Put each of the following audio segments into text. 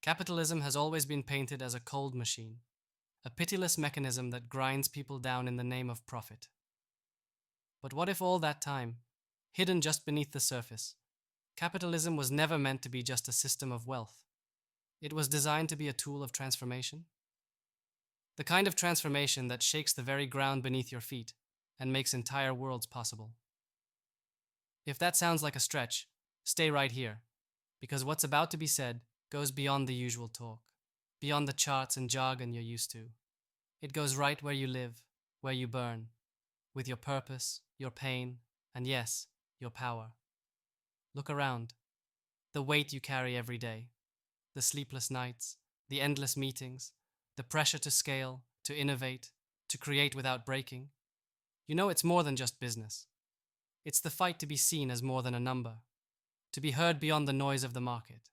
Capitalism has always been painted as a cold machine, a pitiless mechanism that grinds people down in the name of profit. But what if all that time, hidden just beneath the surface, capitalism was never meant to be just a system of wealth? It was designed to be a tool of transformation? The kind of transformation that shakes the very ground beneath your feet and makes entire worlds possible. If that sounds like a stretch, stay right here, because what's about to be said goes beyond the usual talk, beyond the charts and jargon you're used to. It goes right where you live, where you burn, with your purpose, your pain, and yes, your power. Look around. The weight you carry every day, the sleepless nights, the endless meetings, the pressure to scale, to innovate, to create without breaking. You know it's more than just business. It's the fight to be seen as more than a number, to be heard beyond the noise of the market,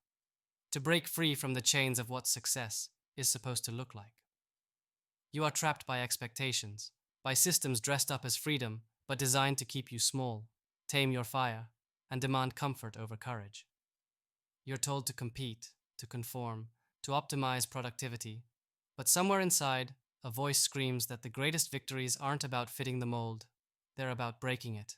to break free from the chains of what success is supposed to look like. You are trapped by expectations, by systems dressed up as freedom but designed to keep you small, tame your fire, and demand comfort over courage. You're told to compete, to conform, to optimize productivity, but somewhere inside, a voice screams that the greatest victories aren't about fitting the mold, they're about breaking it.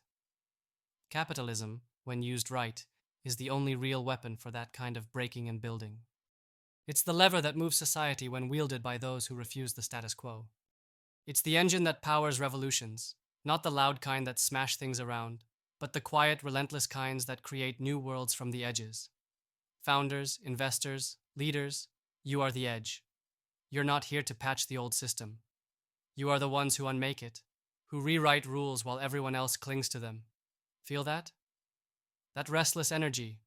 Capitalism, when used right, is the only real weapon for that kind of breaking and building. It's the lever that moves society when wielded by those who refuse the status quo. It's the engine that powers revolutions, not the loud kind that smash things around, but the quiet, relentless kinds that create new worlds from the edges. Founders, investors, leaders, you are the edge. You're not here to patch the old system. You are the ones who unmake it, who rewrite rules while everyone else clings to them. Feel that? That restless energy,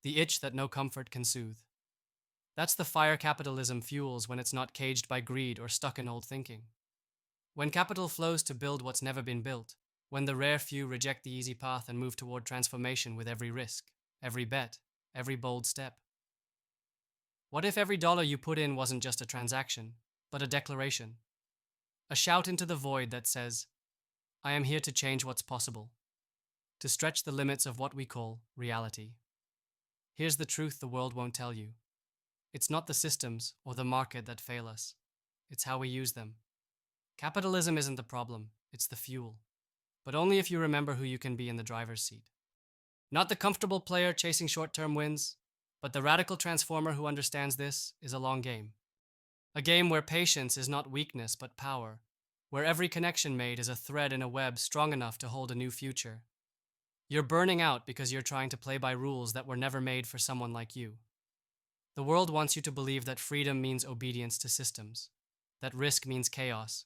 the itch that no comfort can soothe. That's the fire capitalism fuels when it's not caged by greed or stuck in old thinking. When capital flows to build what's never been built, when the rare few reject the easy path and move toward transformation with every risk, every bet, every bold step. What if every dollar you put in wasn't just a transaction, but a declaration? A shout into the void that says, I am here to change what's possible, to stretch the limits of what we call reality. Here's the truth the world won't tell you. It's not the systems or the market that fail us. It's how we use them. Capitalism isn't the problem, it's the fuel. But only if you remember who you can be in the driver's seat. Not the comfortable player chasing short-term wins, but the radical transformer who understands this is a long game. A game where patience is not weakness but power, where every connection made is a thread in a web strong enough to hold a new future. You're burning out because you're trying to play by rules that were never made for someone like you. The world wants you to believe that freedom means obedience to systems, that risk means chaos,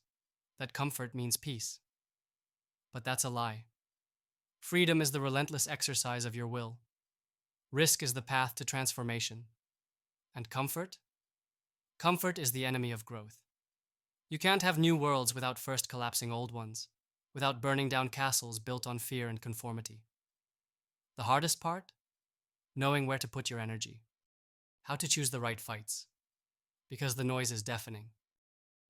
that comfort means peace. But that's a lie. Freedom is the relentless exercise of your will. Risk is the path to transformation. And comfort? Comfort is the enemy of growth. You can't have new worlds without first collapsing old ones, without burning down castles built on fear and conformity. The hardest part? Knowing where to put your energy. How to choose the right fights. Because the noise is deafening.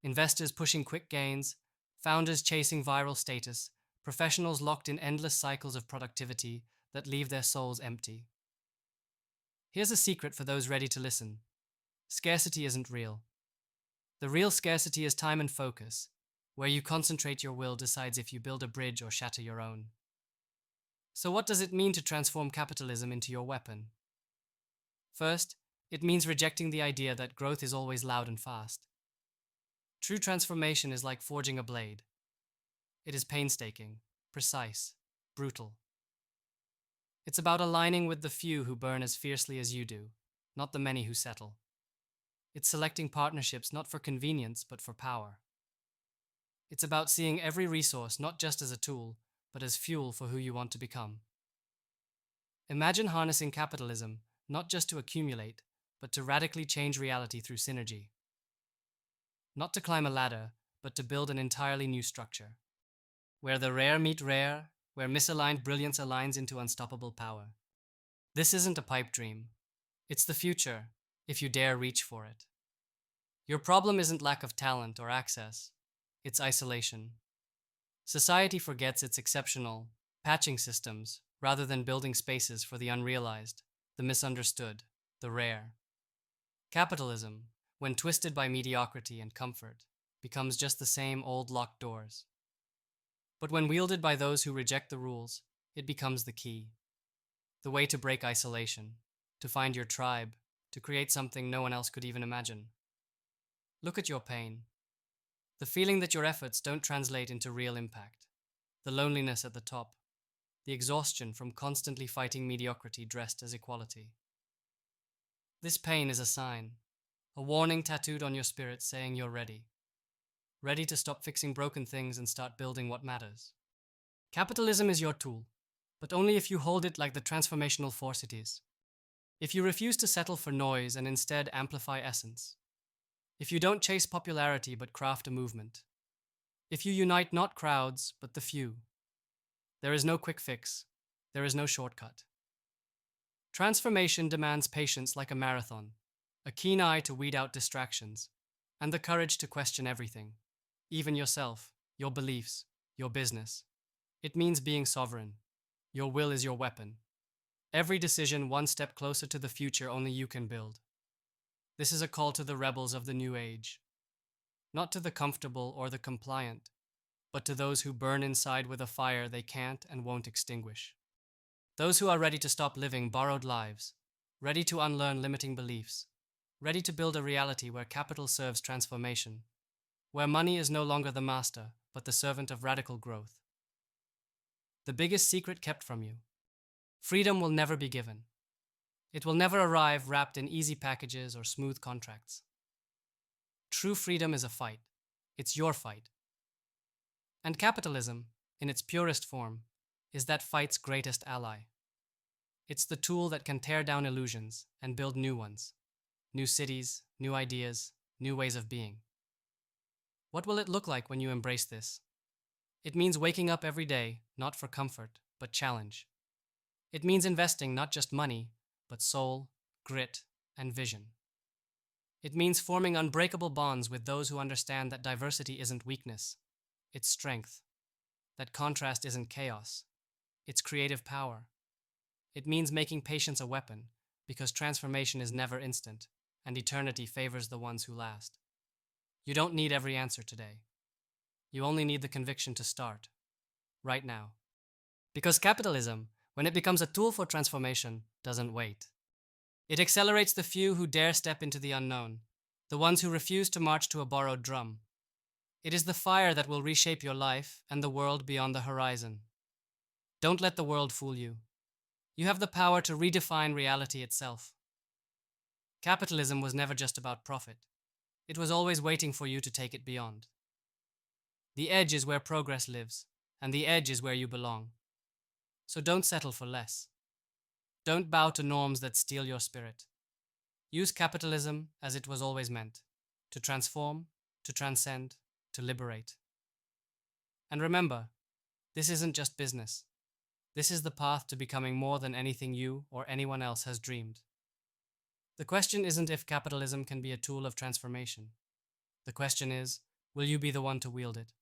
Investors pushing quick gains, founders chasing viral status, professionals locked in endless cycles of productivity that leave their souls empty. Here's a secret for those ready to listen. Scarcity isn't real. The real scarcity is time and focus. Where you concentrate your will decides if you build a bridge or shatter your own. So what does it mean to transform capitalism into your weapon? First, it means rejecting the idea that growth is always loud and fast. True transformation is like forging a blade. It is painstaking, precise, brutal. It's about aligning with the few who burn as fiercely as you do, not the many who settle. It's selecting partnerships not for convenience, but for power. It's about seeing every resource not just as a tool, but as fuel for who you want to become. Imagine harnessing capitalism, not just to accumulate, but to radically change reality through synergy. Not to climb a ladder, but to build an entirely new structure. Where the rare meet rare, where misaligned brilliance aligns into unstoppable power. This isn't a pipe dream. It's the future, if you dare reach for it. Your problem isn't lack of talent or access. It's isolation. Society forgets its exceptional, patching systems rather than building spaces for the unrealized, the misunderstood, the rare. Capitalism, when twisted by mediocrity and comfort, becomes just the same old locked doors. But when wielded by those who reject the rules, it becomes the key. The way to break isolation, to find your tribe, to create something no one else could even imagine. Look at your pain. The feeling that your efforts don't translate into real impact. The loneliness at the top. The exhaustion from constantly fighting mediocrity dressed as equality. This pain is a sign, a warning tattooed on your spirit saying you're ready. Ready to stop fixing broken things and start building what matters. Capitalism is your tool, but only if you hold it like the transformational force it is. If you refuse to settle for noise and instead amplify essence. If you don't chase popularity but craft a movement. If you unite not crowds but the few. There is no quick fix. There is no shortcut. Transformation demands patience like a marathon, a keen eye to weed out distractions, and the courage to question everything, even yourself, your beliefs, your business. It means being sovereign. Your will is your weapon. Every decision one step closer to the future only you can build. This is a call to the rebels of the new age. Not to the comfortable or the compliant, but to those who burn inside with a fire they can't and won't extinguish. Those who are ready to stop living borrowed lives, ready to unlearn limiting beliefs, ready to build a reality where capital serves transformation, where money is no longer the master, but the servant of radical growth. The biggest secret kept from you. Freedom will never be given. It will never arrive wrapped in easy packages or smooth contracts. True freedom is a fight. It's your fight. And capitalism, in its purest form, is that fight's greatest ally. It's the tool that can tear down illusions and build new ones. New cities, new ideas, new ways of being. What will it look like when you embrace this? It means waking up every day, not for comfort, but challenge. It means investing not just money, but soul, grit, and vision. It means forming unbreakable bonds with those who understand that diversity isn't weakness, it's strength. That contrast isn't chaos, it's creative power. It means making patience a weapon, because transformation is never instant, and eternity favors the ones who last. You don't need every answer today. You only need the conviction to start, right now. Because capitalism, when it becomes a tool for transformation, doesn't wait. It accelerates the few who dare step into the unknown, the ones who refuse to march to a borrowed drum. It is the fire that will reshape your life and the world beyond the horizon. Don't let the world fool you. You have the power to redefine reality itself. Capitalism was never just about profit. It was always waiting for you to take it beyond. The edge is where progress lives, and the edge is where you belong. So don't settle for less. Don't bow to norms that steal your spirit. Use capitalism as it was always meant, to transform, to transcend, to liberate. And remember, this isn't just business. This is the path to becoming more than anything you or anyone else has dreamed. The question isn't if capitalism can be a tool of transformation. The question is, will you be the one to wield it?